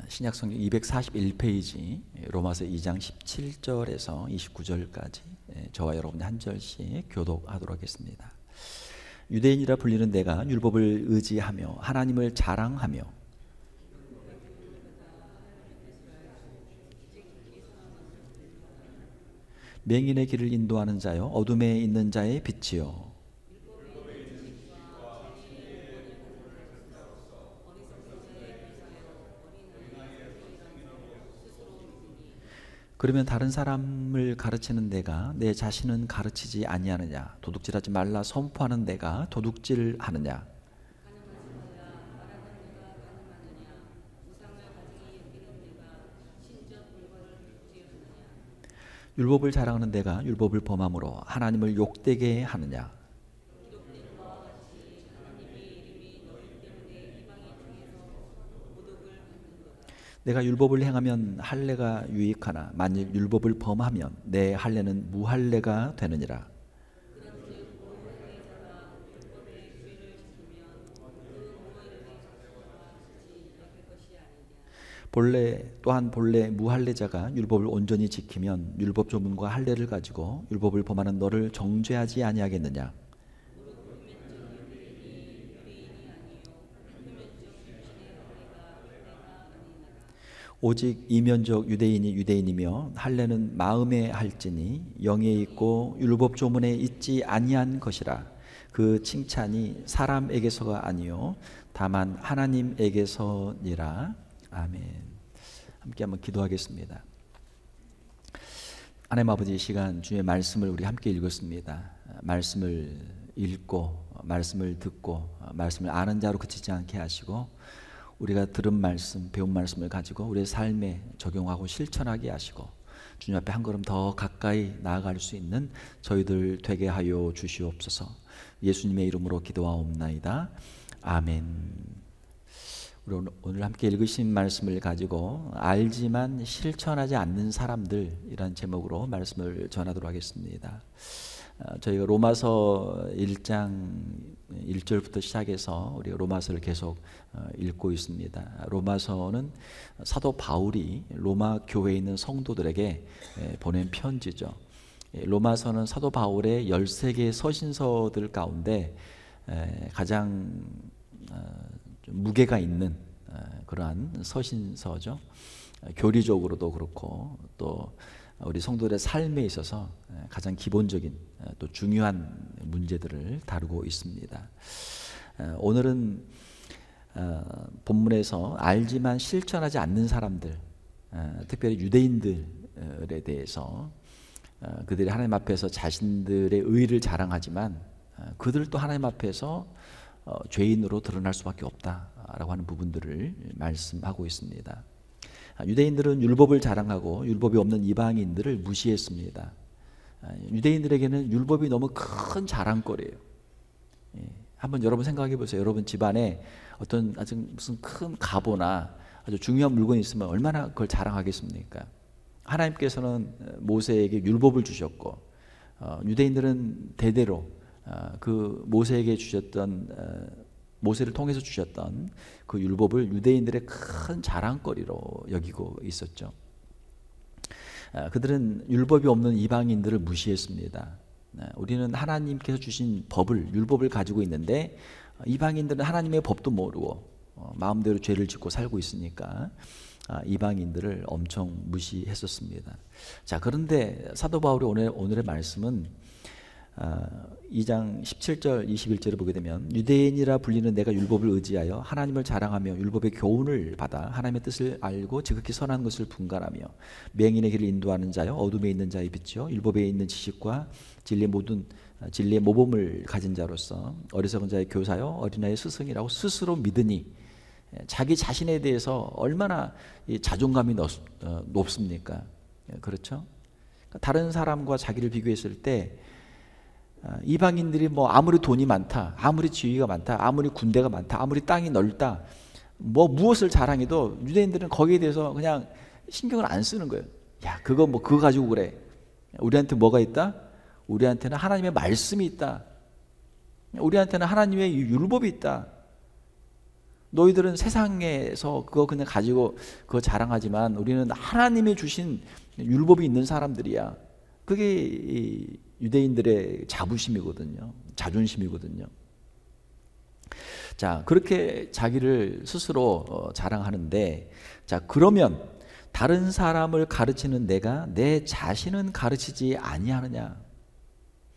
신약성경 241페이지 로마서 2장 17절에서 29절까지 저와 여러분이 한 절씩 교독하도록 하겠습니다. 유대인이라 불리는 내가 율법을 의지하며 하나님을 자랑하며 맹인의 길을 인도하는 자요 어둠에 있는 자의 빛이요 그러면 다른 사람을 가르치는 내가 내 자신은 가르치지 아니하느냐? 도둑질하지 말라 선포하는 내가 도둑질하느냐? 율법을 자랑하는 내가 율법을 범함으로 하나님을 욕되게 하느냐? 내가 율법을 행하면 할례가 유익하나 만일 율법을 범하면 내 할례는 무할례가 되느니라. 또한 본래 무할례자가 율법을 온전히 지키면 율법 조문과 할례를 가지고 율법을 범하는 너를 정죄하지 아니하겠느냐. 오직 이면적 유대인이 유대인이며 할례는 마음에 할지니 영에 있고 율법 조문에 있지 아니한 것이라. 그 칭찬이 사람에게서가 아니요 다만 하나님에게서니라. 아멘. 함께 한번 기도하겠습니다. 하나님 아버지, 이 시간 주의 말씀을 우리 함께 읽었습니다. 말씀을 읽고 말씀을 듣고 말씀을 아는 자로 그치지 않게 하시고 우리가 들은 말씀, 배운 말씀을 가지고 우리의 삶에 적용하고 실천하게 하시고 주님 앞에 한 걸음 더 가까이 나아갈 수 있는 저희들 되게 하여 주시옵소서. 예수님의 이름으로 기도하옵나이다. 아멘. 우리 오늘 함께 읽으신 말씀을 가지고 알지만 실천하지 않는 사람들이란 제목으로 말씀을 전하도록 하겠습니다. 저희가 로마서 1장 1절부터 시작해서 우리가 로마서를 계속 읽고 있습니다. 로마서는 사도 바울이 로마 교회에 있는 성도들에게 보낸 편지죠. 로마서는 사도 바울의 13개의 서신서들 가운데 가장 좀 무게가 있는 그러한 서신서죠. 교리적으로도 그렇고 또 우리 성도들의 삶에 있어서 가장 기본적인 또 중요한 문제들을 다루고 있습니다. 오늘은 본문에서 알지만 실천하지 않는 사람들, 특별히 유대인들에 대해서 그들이 하나님 앞에서 자신들의 의의를 자랑하지만 그들도 하나님 앞에서 죄인으로 드러날 수밖에 없다라고 하는 부분들을 말씀하고 있습니다. 유대인들은 율법을 자랑하고 율법이 없는 이방인들을 무시했습니다. 유대인들에게는 율법이 너무 큰 자랑거리예요. 한번 여러분 생각해 보세요. 여러분 집안에 어떤 아주 무슨 큰 가보나 아주 중요한 물건이 있으면 얼마나 그걸 자랑하겠습니까? 하나님께서는 모세에게 율법을 주셨고 유대인들은 대대로 그 모세에게 주셨던 모세를 통해서 주셨던 그 율법을 유대인들의 큰 자랑거리로 여기고 있었죠. 그들은 율법이 없는 이방인들을 무시했습니다. 우리는 하나님께서 주신 법을, 율법을 가지고 있는데 이방인들은 하나님의 법도 모르고 마음대로 죄를 짓고 살고 있으니까 이방인들을 엄청 무시했었습니다. 자, 그런데 사도 바울의 오늘의 말씀은 2장 17절 21절을 보게 되면 유대인이라 불리는 내가 율법을 의지하여 하나님을 자랑하며 율법의 교훈을 받아 하나님의 뜻을 알고 지극히 선한 것을 분간하며 맹인의 길을 인도하는 자여 어둠에 있는 자의 빛이요 율법에 있는 지식과 진리의 모범을 가진 자로서 어리석은 자의 교사요 어린아이의 스승이라고 스스로 믿으니 자기 자신에 대해서 얼마나 자존감이 높습니까? 그렇죠? 다른 사람과 자기를 비교했을 때 이방인들이 뭐 아무리 돈이 많다, 아무리 지위가 많다, 아무리 군대가 많다, 아무리 땅이 넓다, 뭐 무엇을 자랑해도 유대인들은 거기에 대해서 그냥 신경을 안 쓰는 거예요. 야, 그거 가지고 그래. 우리한테 뭐가 있다? 우리한테는 하나님의 말씀이 있다. 우리한테는 하나님의 율법이 있다. 너희들은 세상에서 그거 그냥 가지고 그거 자랑하지만 우리는 하나님이 주신 율법이 있는 사람들이야. 그게 이 유대인들의 자부심이거든요. 자존심이거든요. 자, 그렇게 자기를 스스로 자랑하는데, 자, 그러면 다른 사람을 가르치는 내가 내 자신은 가르치지 아니하느냐?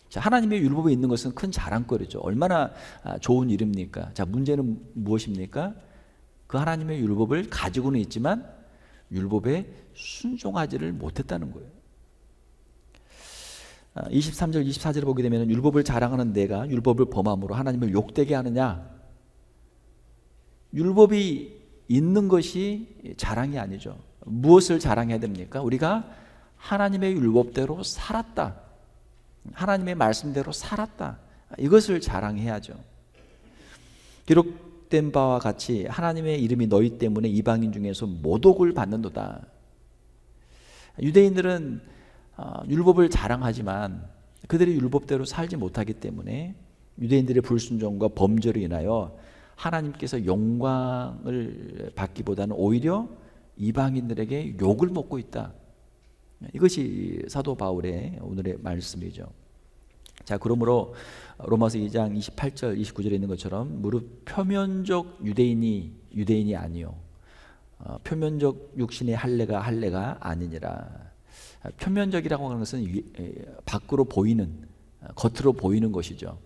자, 하나님의 율법에 있는 것은 큰 자랑거리죠. 얼마나 좋은 일입니까? 자, 문제는 무엇입니까? 그 하나님의 율법을 가지고는 있지만 율법에 순종하지를 못했다는 거예요. 23절 24절을 보게 되면 율법을 자랑하는 내가 율법을 범함으로 하나님을 욕되게 하느냐? 율법이 있는 것이 자랑이 아니죠. 무엇을 자랑해야 됩니까? 우리가 하나님의 율법대로 살았다. 하나님의 말씀대로 살았다. 이것을 자랑해야죠. 기록된 바와 같이 하나님의 이름이 너희 때문에 이방인 중에서 모독을 받는도다. 유대인들은 율법을 자랑하지만 그들이 율법대로 살지 못하기 때문에 유대인들의 불순종과 범죄로 인하여 하나님께서 영광을 받기보다는 오히려 이방인들에게 욕을 먹고 있다. 이것이 사도 바울의 오늘의 말씀이죠. 자, 그러므로 로마서 2장 28절 29절에 있는 것처럼 무릇 표면적 유대인이 아니요 표면적 육신의 할례가 아니니라. 표면적이라고 하는 것은 밖으로 보이는, 겉으로 보이는 것이죠.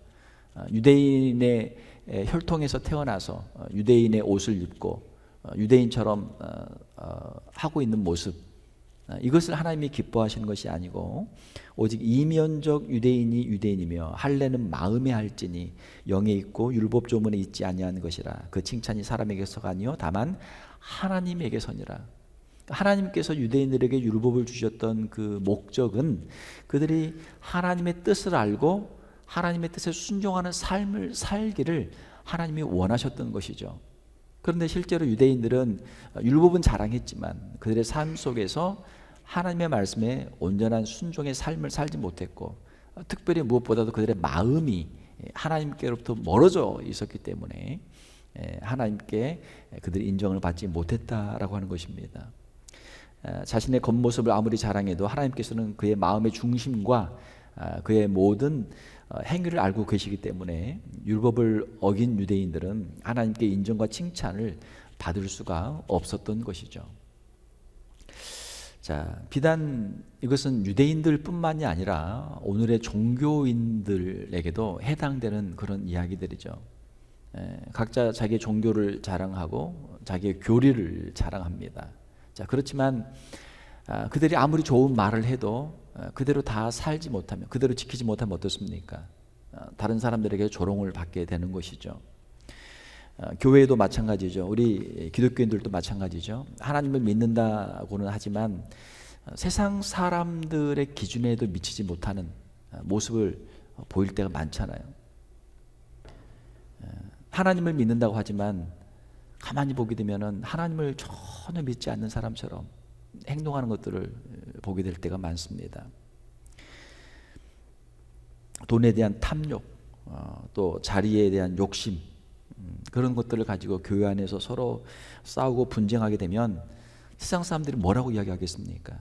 유대인의 혈통에서 태어나서 유대인의 옷을 입고 유대인처럼 하고 있는 모습, 이것을 하나님이 기뻐하시는 것이 아니고 오직 이면적 유대인이 유대인이며 할례는 마음에 할지니 영에 있고 율법 조문에 있지 아니한 것이라. 그 칭찬이 사람에게서가 아니요 다만 하나님에게서니라. 하나님께서 유대인들에게 율법을 주셨던 그 목적은 그들이 하나님의 뜻을 알고 하나님의 뜻에 순종하는 삶을 살기를 하나님이 원하셨던 것이죠. 그런데 실제로 유대인들은 율법은 자랑했지만 그들의 삶 속에서 하나님의 말씀에 온전한 순종의 삶을 살지 못했고, 특별히 무엇보다도 그들의 마음이 하나님께로부터 멀어져 있었기 때문에 하나님께 그들이 인정을 받지 못했다라고 하는 것입니다. 자신의 겉모습을 아무리 자랑해도 하나님께서는 그의 마음의 중심과 그의 모든 행위를 알고 계시기 때문에 율법을 어긴 유대인들은 하나님께 인정과 칭찬을 받을 수가 없었던 것이죠. 자, 비단 이것은 유대인들 뿐만이 아니라 오늘의 종교인들에게도 해당되는 그런 이야기들이죠. 각자 자기의 종교를 자랑하고 자기의 교리를 자랑합니다. 자, 그렇지만 그들이 아무리 좋은 말을 해도 그대로 다 살지 못하면, 그대로 지키지 못하면 어떻습니까? 다른 사람들에게 조롱을 받게 되는 것이죠. 교회도 마찬가지죠. 우리 기독교인들도 마찬가지죠. 하나님을 믿는다고는 하지만 세상 사람들의 기준에도 미치지 못하는 모습을 보일 때가 많잖아요. 하나님을 믿는다고 하지만 가만히 보게 되면은 하나님을 전혀 믿지 않는 사람처럼 행동하는 것들을 보게 될 때가 많습니다. 돈에 대한 탐욕, 또 자리에 대한 욕심, 그런 것들을 가지고 교회 안에서 서로 싸우고 분쟁하게 되면 세상 사람들이 뭐라고 이야기하겠습니까?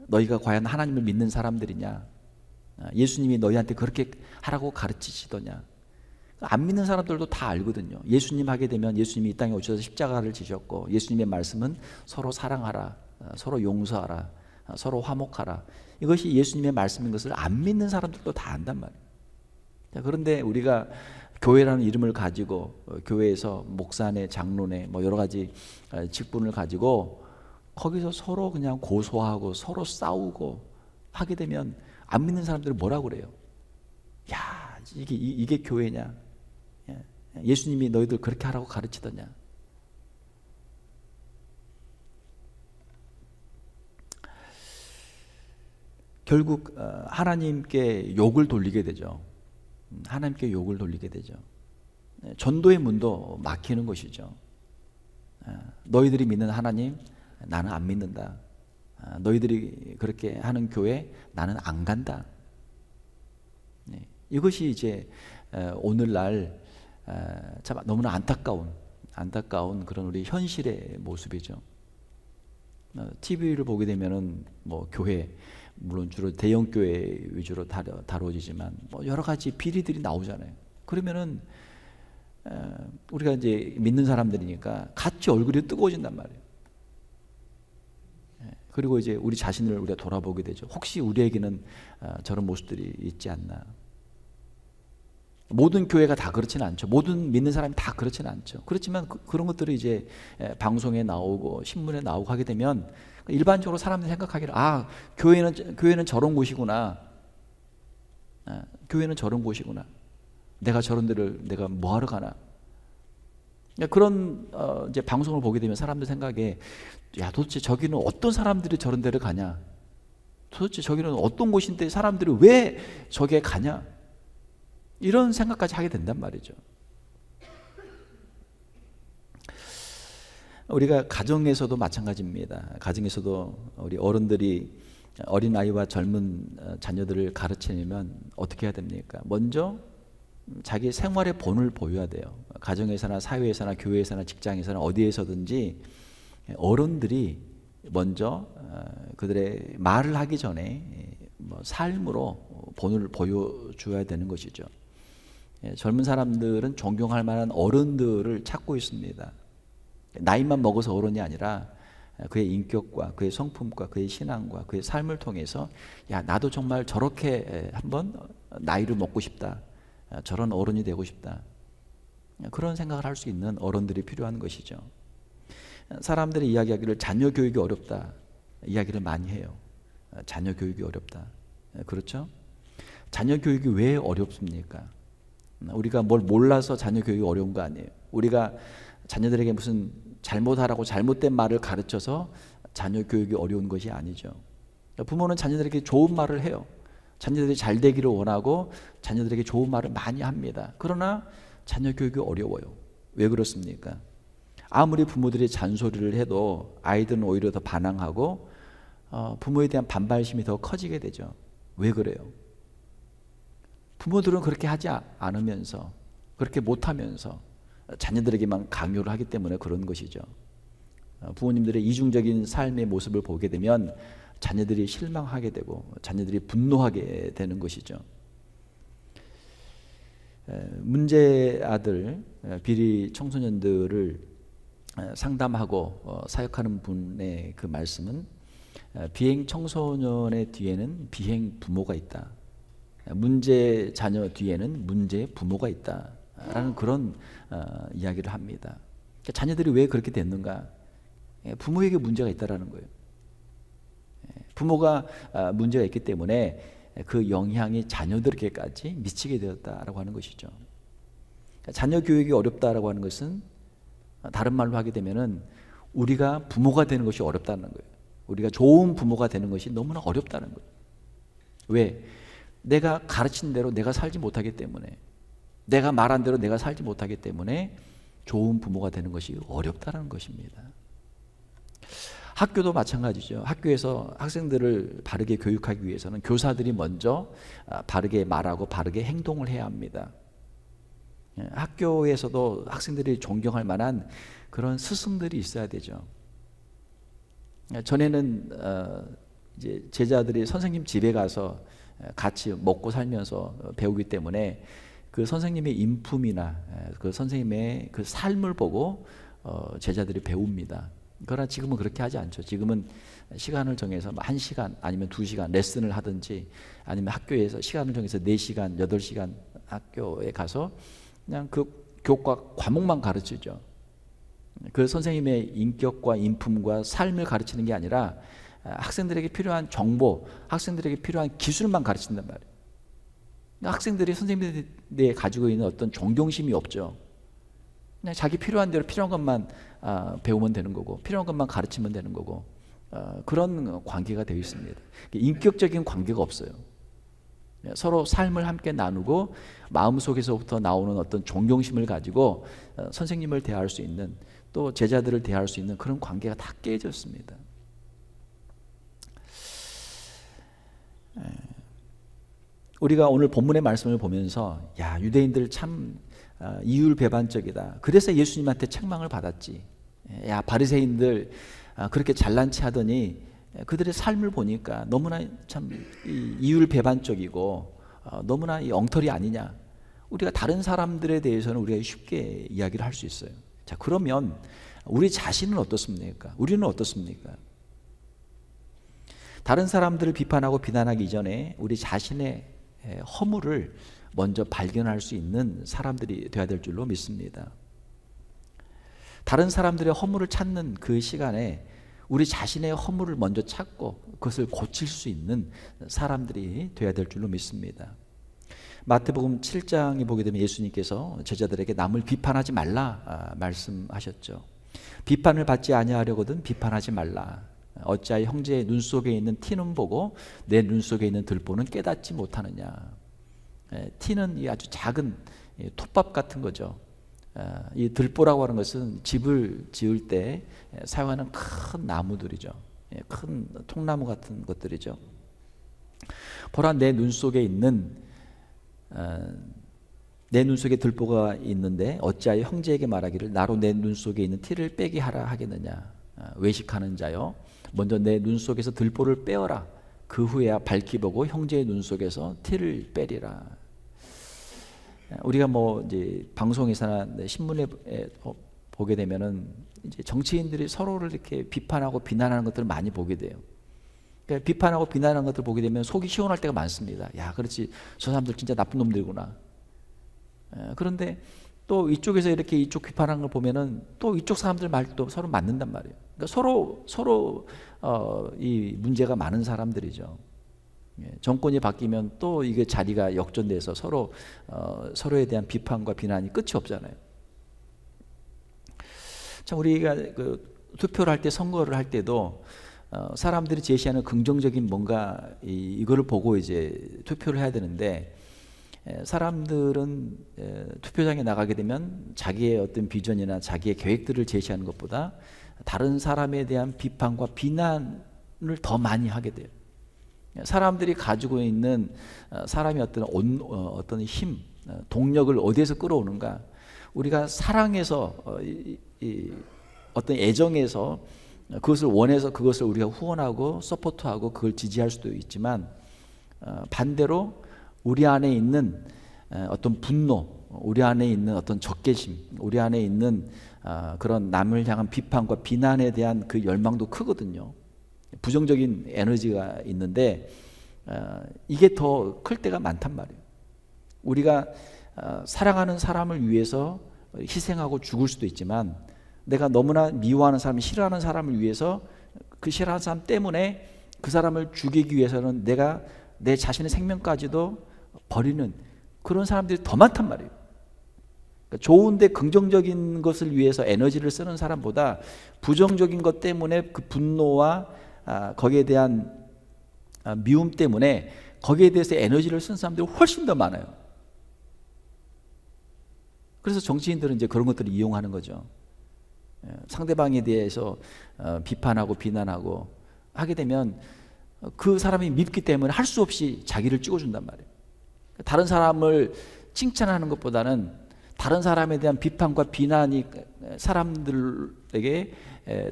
너희가 과연 하나님을 믿는 사람들이냐? 예수님이 너희한테 그렇게 하라고 가르치시더냐? 안 믿는 사람들도 다 알거든요. 예수님 하게 되면 예수님이 이 땅에 오셔서 십자가를 지셨고 예수님의 말씀은 서로 사랑하라, 서로 용서하라, 서로 화목하라, 이것이 예수님의 말씀인 것을 안 믿는 사람들도 다 안단 말이에요. 그런데 우리가 교회라는 이름을 가지고 교회에서 목사네, 장로네, 뭐 여러 가지 직분을 가지고 거기서 서로 그냥 고소하고 서로 싸우고 하게 되면 안 믿는 사람들은 뭐라고 그래요? 야, 이게 교회냐? 예수님이 너희들 그렇게 하라고 가르치더냐? 결국 하나님께 욕을 돌리게 되죠. 하나님께 욕을 돌리게 되죠. 전도의 문도 막히는 것이죠. 너희들이 믿는 하나님, 나는 안 믿는다. 너희들이 그렇게 하는 교회, 나는 안 간다. 이것이 이제 오늘날 참 너무나 안타까운 그런 우리 현실의 모습이죠. TV를 보게 되면은 뭐 교회, 물론 주로 대형 교회 위주로 다뤄지지만 뭐 여러 가지 비리들이 나오잖아요. 그러면은 우리가 이제 믿는 사람들이니까 같이 얼굴이 뜨거워진단 말이에요. 그리고 이제 우리 자신을 우리가 돌아보게 되죠. 혹시 우리에게는 저런 모습들이 있지 않나. 모든 교회가 다 그렇지는 않죠. 모든 믿는 사람이 다 그렇지는 않죠. 그렇지만 그런 것들이 이제 방송에 나오고 신문에 나오고 하게 되면 일반적으로 사람들이 생각하기를 교회는 저런 곳이구나. 교회는 저런 곳이구나. 내가 저런 데를 내가 뭐 하러 가나. 그런 이제 방송을 보게 되면 사람들 생각에 도대체 저기는 어떤 사람들이 저런 데를 가냐. 도대체 저기는 어떤 곳인데 사람들이 왜 저기에 가냐. 이런 생각까지 하게 된단 말이죠. 우리가 가정에서도 마찬가지입니다. 가정에서도 우리 어른들이 어린아이와 젊은 자녀들을 가르치려면 어떻게 해야 됩니까? 먼저 자기 생활의 본을 보여야 돼요. 가정에서나 사회에서나 교회에서나 직장에서나 어디에서든지 어른들이 먼저 그들의 말을 하기 전에 삶으로 본을 보여줘야 되는 것이죠. 젊은 사람들은 존경할 만한 어른들을 찾고 있습니다. 나이만 먹어서 어른이 아니라 그의 인격과 그의 성품과 그의 신앙과 그의 삶을 통해서 나도 정말 저렇게 한번 나이를 먹고 싶다. 저런 어른이 되고 싶다. 그런 생각을 할 수 있는 어른들이 필요한 것이죠. 사람들이 이야기하기를 자녀 교육이 어렵다. 이야기를 많이 해요. 자녀 교육이 어렵다. 그렇죠? 자녀 교육이 왜 어렵습니까? 우리가 뭘 몰라서 자녀 교육이 어려운 거 아니에요. 우리가 자녀들에게 무슨 잘못하라고 잘못된 말을 가르쳐서 자녀 교육이 어려운 것이 아니죠. 부모는 자녀들에게 좋은 말을 해요. 자녀들이 잘 되기를 원하고 자녀들에게 좋은 말을 많이 합니다. 그러나 자녀 교육이 어려워요. 왜 그렇습니까? 아무리 부모들이 잔소리를 해도 아이들은 오히려 더 반항하고 부모에 대한 반발심이 더 커지게 되죠. 왜 그래요? 부모들은 그렇게 하지 않으면서 그렇게 못하면서 자녀들에게만 강요를 하기 때문에 그런 것이죠. 부모님들의 이중적인 삶의 모습을 보게 되면 자녀들이 실망하게 되고 자녀들이 분노하게 되는 것이죠. 문제 아들 비리 청소년들을 상담하고 사역하는 분의 그 말씀은 비행 청소년의 뒤에는 비행 부모가 있다. 문제 자녀 뒤에는 문제 부모가 있다라는 그런 이야기를 합니다. 자녀들이 왜 그렇게 됐는가? 부모에게 문제가 있다라는 거예요. 부모가 문제가 있기 때문에 그 영향이 자녀들에게까지 미치게 되었다라고 하는 것이죠. 자녀 교육이 어렵다라고 하는 것은 다른 말로 하게 되면은 우리가 부모가 되는 것이 어렵다는 거예요. 우리가 좋은 부모가 되는 것이 너무나 어렵다는 거예요. 왜? 내가 가르친 대로 내가 살지 못하기 때문에, 내가 말한 대로 내가 살지 못하기 때문에 좋은 부모가 되는 것이 어렵다는 것입니다. 학교도 마찬가지죠. 학교에서 학생들을 바르게 교육하기 위해서는 교사들이 먼저 바르게 말하고 바르게 행동을 해야 합니다. 학교에서도 학생들이 존경할 만한 그런 스승들이 있어야 되죠. 전에는 이제 제자들이 선생님 집에 가서 같이 먹고 살면서 배우기 때문에 그 선생님의 인품이나 그 선생님의 그 삶을 보고 제자들이 배웁니다. 그러나 지금은 그렇게 하지 않죠. 지금은 시간을 정해서 1시간 아니면 2시간 레슨을 하든지 아니면 학교에서 시간을 정해서 4시간, 8시간 학교에 가서 그냥 그 교과 과목만 가르치죠. 그 선생님의 인격과 인품과 삶을 가르치는 게 아니라 학생들에게 필요한 정보, 학생들에게 필요한 기술만 가르친단 말이에요. 학생들이 선생님들이 가지고 있는 어떤 존경심이 없죠. 그냥 자기 필요한 대로 필요한 것만 배우면 되는 거고 필요한 것만 가르치면 되는 거고 그런 관계가 되어 있습니다. 인격적인 관계가 없어요. 서로 삶을 함께 나누고 마음속에서부터 나오는 어떤 존경심을 가지고 선생님을 대할 수 있는 또 제자들을 대할 수 있는 그런 관계가 다 깨졌습니다. 우리가 오늘 본문의 말씀을 보면서 유대인들 참 이율배반적이다. 그래서 예수님한테 책망을 받았지. 야, 바리새인들 그렇게 잘난 체 하더니 그들의 삶을 보니까 너무나 참 이율배반적이고 너무나 엉터리 아니냐. 우리가 다른 사람들에 대해서는 우리가 쉽게 이야기를 할 수 있어요. 자, 그러면 우리 자신은 어떻습니까? 우리는 어떻습니까? 다른 사람들을 비판하고 비난하기 이전에 우리 자신의 허물을 먼저 발견할 수 있는 사람들이 되어야 될 줄로 믿습니다. 다른 사람들의 허물을 찾는 그 시간에 우리 자신의 허물을 먼저 찾고 그것을 고칠 수 있는 사람들이 되어야 될 줄로 믿습니다. 마태복음 7장에 보게 되면 예수님께서 제자들에게 남을 비판하지 말라 말씀하셨죠. 비판을 받지 아니하려거든 비판하지 말라. 어찌하여 형제의 눈 속에 있는 티는 보고 내 눈 속에 있는 들보는 깨닫지 못하느냐. 티는 이 아주 작은 톱밥 같은 거죠. 이 들보라고 하는 것은 집을 지을 때 사용하는 큰 나무들이죠. 큰 통나무 같은 것들이죠. 보라, 내 눈 속에 있는 내 눈 속에 들보가 있는데 어찌하여 형제에게 말하기를 나로 내 눈 속에 있는 티를 빼게 하라 하겠느냐. 외식하는 자여, 먼저 내 눈 속에서 들보를 빼어라. 그 후에야 밝히 보고 형제의 눈 속에서 티를 빼리라. 우리가 뭐 이제 방송에서나 신문에 보게 되면은 이제 정치인들이 서로를 이렇게 비판하고 비난하는 것들을 많이 보게 돼요. 그러니까 비판하고 비난하는 것들을 보게 되면 속이 시원할 때가 많습니다. 야, 그렇지, 저 사람들 진짜 나쁜 놈들이구나. 그런데 또 이쪽에서 이렇게 이쪽 비판하는 걸 보면은 또 이쪽 사람들 말도 서로 맞는단 말이에요. 그러니까 서로 이 문제가 많은 사람들이죠. 정권이 바뀌면 또 이게 자리가 역전돼서 서로에 대한 비판과 비난이 끝이 없잖아요. 참, 우리가 그 투표를 할 때, 선거를 할 때도 사람들이 제시하는 긍정적인 뭔가 이거를 보고 이제 투표를 해야 되는데, 사람들은 투표장에 나가게 되면 자기의 어떤 비전이나 자기의 계획들을 제시하는 것보다 다른 사람에 대한 비판과 비난을 더 많이 하게 돼요. 사람들이 가지고 있는 사람이 어떤 힘, 동력을 어디에서 끌어오는가? 우리가 사랑해서 어떤 애정에서 그것을 원해서 그것을 우리가 후원하고 서포트하고 그걸 지지할 수도 있지만, 반대로 우리 안에 있는 어떤 분노, 우리 안에 있는 어떤 적개심, 우리 안에 있는 그런 남을 향한 비판과 비난에 대한 그 열망도 크거든요. 부정적인 에너지가 있는데 이게 더 클 때가 많단 말이에요. 우리가 사랑하는 사람을 위해서 희생하고 죽을 수도 있지만, 내가 너무나 미워하는 사람, 싫어하는 사람을 위해서 그 싫어하는 사람 때문에 그 사람을 죽이기 위해서는 내가 내 자신의 생명까지도 버리는 그런 사람들이 더 많단 말이에요. 그러니까 좋은데 긍정적인 것을 위해서 에너지를 쓰는 사람보다 부정적인 것 때문에 그 분노와 거기에 대한 미움 때문에 거기에 대해서 에너지를 쓴 사람들이 훨씬 더 많아요. 그래서 정치인들은 이제 그런 것들을 이용하는 거죠. 상대방에 대해서 비판하고 비난하고 하게 되면 그 사람이 밉기 때문에 할 수 없이 자기를 찍어준단 말이에요. 다른 사람을 칭찬하는 것보다는 다른 사람에 대한 비판과 비난이 사람들에게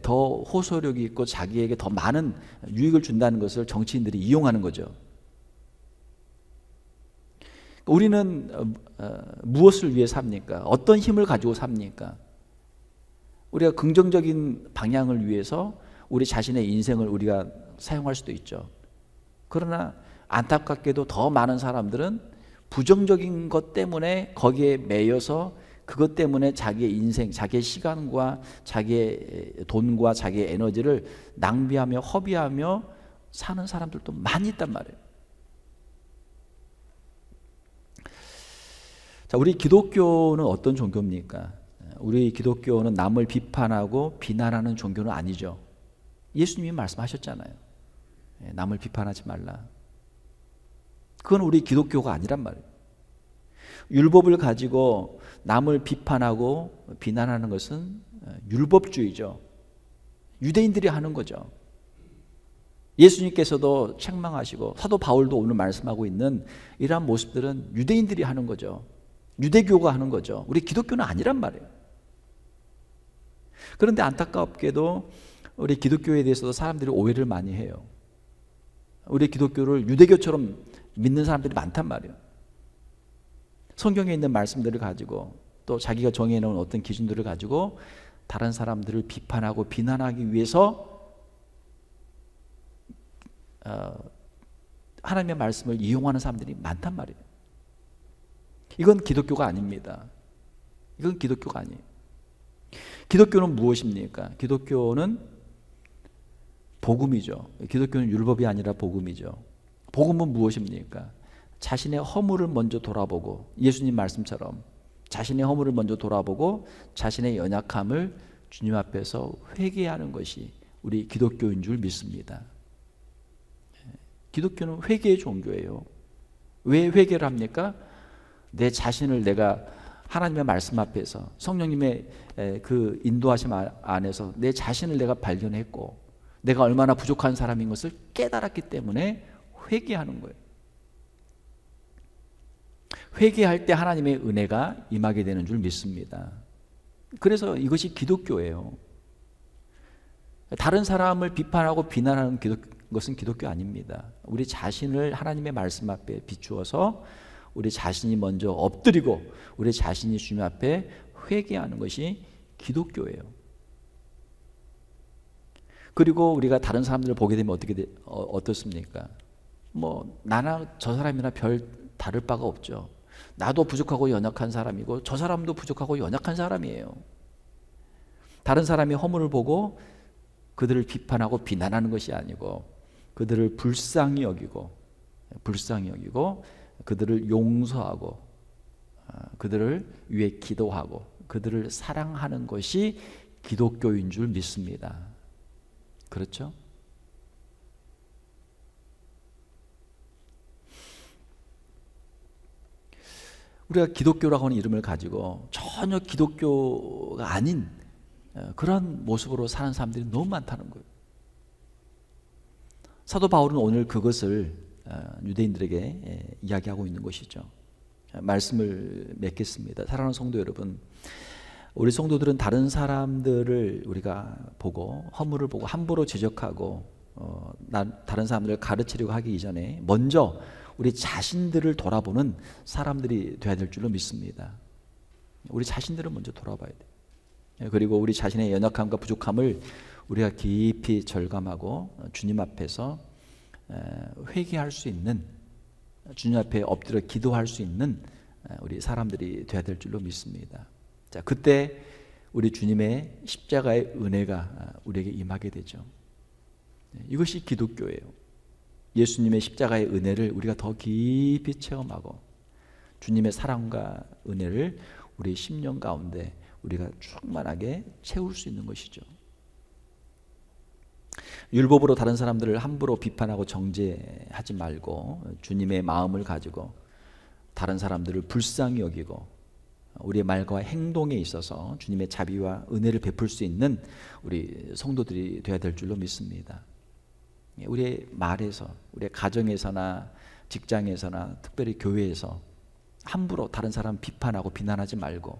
더 호소력이 있고 자기에게 더 많은 유익을 준다는 것을 정치인들이 이용하는 거죠. 우리는 무엇을 위해 삽니까? 어떤 힘을 가지고 삽니까? 우리가 긍정적인 방향을 위해서 우리 자신의 인생을 우리가 사용할 수도 있죠. 그러나 안타깝게도 더 많은 사람들은 부정적인 것 때문에 거기에 매여서 그것 때문에 자기의 인생, 자기의 시간과 자기의 돈과 자기의 에너지를 낭비하며 허비하며 사는 사람들도 많이 있단 말이에요. 자, 우리 기독교는 어떤 종교입니까? 우리 기독교는 남을 비판하고 비난하는 종교는 아니죠. 예수님이 말씀하셨잖아요. 남을 비판하지 말라. 그건 우리 기독교가 아니란 말이에요. 율법을 가지고 남을 비판하고 비난하는 것은 율법주의죠. 유대인들이 하는 거죠. 예수님께서도 책망하시고 사도 바울도 오늘 말씀하고 있는 이러한 모습들은 유대인들이 하는 거죠. 유대교가 하는 거죠. 우리 기독교는 아니란 말이에요. 그런데 안타깝게도 우리 기독교에 대해서도 사람들이 오해를 많이 해요. 우리 기독교를 유대교처럼 믿는 사람들이 많단 말이에요. 성경에 있는 말씀들을 가지고 또 자기가 정해놓은 어떤 기준들을 가지고 다른 사람들을 비판하고 비난하기 위해서 하나님의 말씀을 이용하는 사람들이 많단 말이에요. 이건 기독교가 아닙니다. 이건 기독교가 아니에요. 기독교는 무엇입니까? 기독교는 복음이죠. 기독교는 율법이 아니라 복음이죠. 복음은 무엇입니까? 자신의 허물을 먼저 돌아보고, 예수님 말씀처럼 자신의 허물을 먼저 돌아보고 자신의 연약함을 주님 앞에서 회개하는 것이 우리 기독교인 줄 믿습니다. 기독교는 회개의 종교예요. 왜 회개를 합니까? 내 자신을 내가 하나님의 말씀 앞에서 성령님의 그 인도하심 안에서 내 자신을 내가 발견했고 내가 얼마나 부족한 사람인 것을 깨달았기 때문에 회개하는 거예요. 회개할 때 하나님의 은혜가 임하게 되는 줄 믿습니다. 그래서 이것이 기독교예요. 다른 사람을 비판하고 비난하는 것은 기독교 아닙니다. 우리 자신을 하나님의 말씀 앞에 비추어서 우리 자신이 먼저 엎드리고 우리 자신이 주님 앞에 회개하는 것이 기독교예요. 그리고 우리가 다른 사람들을 보게 되면 어떻습니까? 뭐 나나 저 사람이나 별 다를 바가 없죠. 나도 부족하고 연약한 사람이고 저 사람도 부족하고 연약한 사람이에요. 다른 사람의 허물을 보고 그들을 비판하고 비난하는 것이 아니고 그들을 불쌍히 여기고 그들을 용서하고 그들을 위해 기도하고 그들을 사랑하는 것이 기독교인 줄 믿습니다. 그렇죠? 우리가 기독교라고 하는 이름을 가지고 전혀 기독교가 아닌 그런 모습으로 사는 사람들이 너무 많다는 거예요. 사도 바울은 오늘 그것을 유대인들에게 이야기하고 있는 것이죠. 말씀을 맺겠습니다. 사랑하는 성도 여러분, 우리 성도들은 다른 사람들을 우리가 보고 허물을 보고 함부로 지적하고 다른 사람들을 가르치려고 하기 이전에 먼저 우리 자신들을 돌아보는 사람들이 되어야 될 줄로 믿습니다. 우리 자신들을 먼저 돌아봐야 돼요. 그리고 우리 자신의 연약함과 부족함을 우리가 깊이 절감하고 주님 앞에서 회개할 수 있는, 주님 앞에 엎드려 기도할 수 있는 우리 사람들이 되어야 될 줄로 믿습니다. 자, 그때 우리 주님의 십자가의 은혜가 우리에게 임하게 되죠. 이것이 기독교예요. 예수님의 십자가의 은혜를 우리가 더 깊이 체험하고 주님의 사랑과 은혜를 우리 심령 가운데 우리가 충만하게 채울 수 있는 것이죠. 율법으로 다른 사람들을 함부로 비판하고 정죄하지 말고 주님의 마음을 가지고 다른 사람들을 불쌍히 여기고 우리의 말과 행동에 있어서 주님의 자비와 은혜를 베풀 수 있는 우리 성도들이 되어야 될 줄로 믿습니다. 우리의 말에서, 우리의 가정에서나 직장에서나 특별히 교회에서 함부로 다른 사람 비판하고 비난하지 말고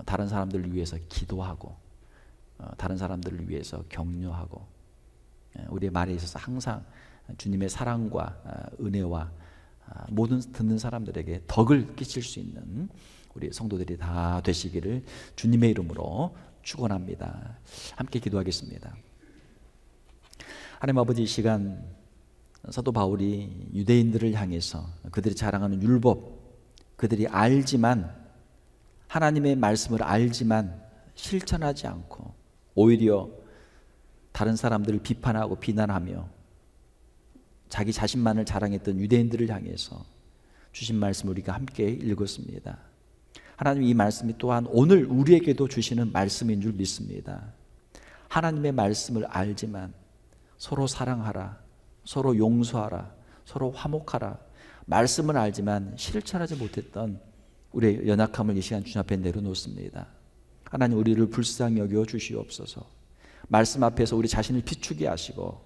다른 사람들을 위해서 기도하고 다른 사람들을 위해서 격려하고 우리의 말에 있어서 항상 주님의 사랑과 은혜와 모든 듣는 사람들에게 덕을 끼칠 수 있는 우리 성도들이 다 되시기를 주님의 이름으로 축원합니다. 함께 기도하겠습니다. 하나님 아버지, 이 시간 사도 바울이 유대인들을 향해서 그들이 자랑하는 율법, 그들이 알지만 하나님의 말씀을 알지만 실천하지 않고 오히려 다른 사람들을 비판하고 비난하며 자기 자신만을 자랑했던 유대인들을 향해서 주신 말씀을 우리가 함께 읽었습니다. 하나님, 이 말씀이 또한 오늘 우리에게도 주시는 말씀인 줄 믿습니다. 하나님의 말씀을 알지만 서로 사랑하라, 서로 용서하라, 서로 화목하라. 말씀을 알지만 실천하지 못했던 우리의 연약함을 이 시간 주님 앞에 내려놓습니다. 하나님, 우리를 불쌍히 여겨 주시옵소서. 말씀 앞에서 우리 자신을 비추게 하시고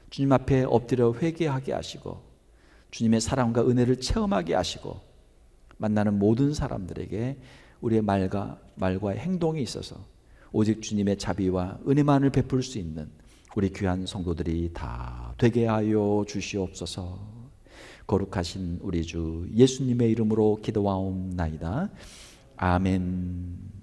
주님 앞에 엎드려 회개하게 하시고 주님의 사랑과 은혜를 체험하게 하시고 만나는 모든 사람들에게 우리의 말과의 행동에 있어서 오직 주님의 자비와 은혜만을 베풀 수 있는 우리 귀한 성도들이 다 되게 하여 주시옵소서. 거룩하신 우리 주 예수님의 이름으로 기도하옵나이다. 아멘.